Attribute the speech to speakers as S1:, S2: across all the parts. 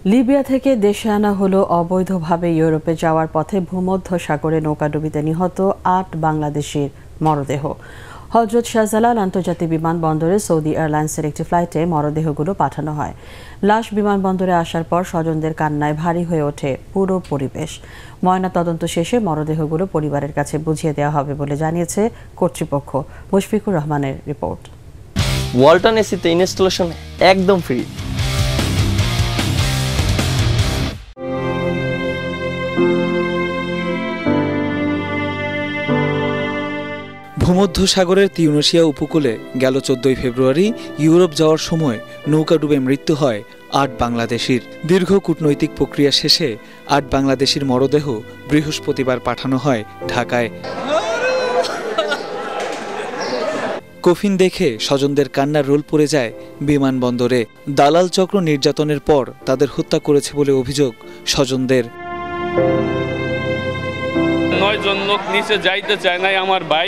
S1: Libya থেকে দেশে আনা হলো অবৈধভাবে ইউরোপে যাওয়ার পথে ভূমধ্য সাগরে নৌকাডুবিতে নিহত ৮ বাংলাদেশির মরদেহ। হযরত শাহজালাল আন্তর্জাতিক বিমানবন্দরে সৌদি এয়ারলাইন্সের একটি ফ্লাইটে মরদেহগুলো পাঠানো হয়। লাশ বিমানবন্দরে আসার পর স্বজনদের কান্নায় ভারী হয়ে ওঠে পুরো পরিবেশ। ময়নাতদন্ত শেষে মরদেহগুলো পরিবারের কাছে বুঝিয়ে দেওয়া হবে বলে জানিয়েছে কর্তৃপক্ষ। মুশফিকুর রহমানের রিপোর্ট।
S2: ওয়ালটন এসিতে ইনস্টলেশন একদম ফ্রি।
S3: ভূমধ্যসাগরের তিউনিসিয়া উপকূলে গেল 14 ফেব্রুয়ারি ইউরোপ যাওয়ার সময় নৌকা ডুবে মৃত্যু হয় ৮ বাংলাদেশির। দীর্ঘ কূটনৈতিক প্রক্রিয়া শেষে ৮ বাংলাদেশির মরদেহ বৃহস্পতিবার পাঠানো হয় ঢাকায়। কফিন দেখে স্বজনদের কান্নার রোল পড়ে যায় বিমানবন্দরে। দালাল চক্র নির্যাতনের পর তাদের হত্যা করেছে বলে অভিযোগ স্বজনদের।
S4: ৯ জন লোক নিচে যাইতে চায় নাই, আমার ভাই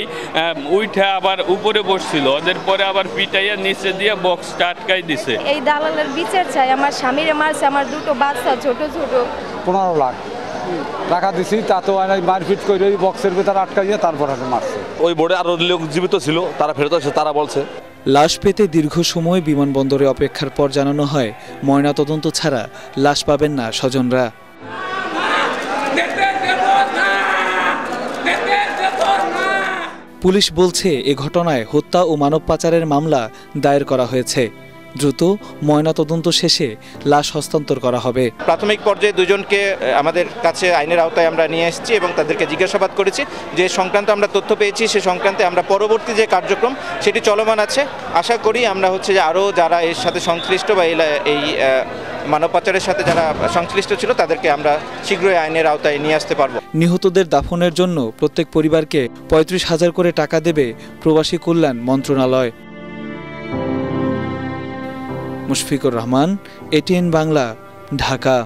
S4: উঠে আবার উপরে বসছিল, ওদের পরে আবার পিটাইয়া নিচে দিয়ে বক্সটা আটকাই দিছে।
S5: এই দালালের বিচার চাই। আমার স্বামীরে মারছে, আমার দুটো বাচ্চা ছোট ছোট।
S6: 15 লাখ টাকা দিছি, তাতেও মারপিট করে ওই বক্সের ভেতর আটকাইয়া তারপর মারছে।
S7: ওই বোর্ডে আরো লোক জীবিত ছিল, তারা ফেরত আসছে, তারা বলছে।
S3: লাশ পেতে দীর্ঘ সময় বিমানবন্দরে অপেক্ষার পর জানানো হয় ময়নাতদন্ত ছাড়া লাশ পাবেন না স্বজনরা। পুলিশ বলছে এ ঘটনায় হত্যা ও মানব পাচারের মামলা দায়ের করা হয়েছে। দ্রুত ময়নাতদন্ত শেষে লাশ হস্তান্তর করা হবে।
S8: প্রাথমিক পর্যায়ে দুজনকে আমাদের কাছে আইনের আওতায় আমরা নিয়ে এসেছি এবং তাদেরকে জিজ্ঞাসাবাদ করেছি। যে সংক্রান্ত আমরা তথ্য পেয়েছি সে সংক্রান্তে আমরা পরবর্তী যে কার্যক্রম সেটি চলমান আছে। আশা করি আমরা যে আরও যারা এর সাথে সংশ্লিষ্ট বা এই মানব পাচারের সাথে যারা সংশ্লিষ্ট ছিল তাদেরকে আমরা শীঘ্রই আইনের আওতায় নিয়ে আসতে পারব।
S3: নিহতদের দাফনের জন্য প্রত্যেক পরিবারকে 35,000 করে টাকা দেবে প্রবাসী কল্যাণ মন্ত্রণালয়। মুশফিকুর রহমান, ATN বাংলা, ঢাকা।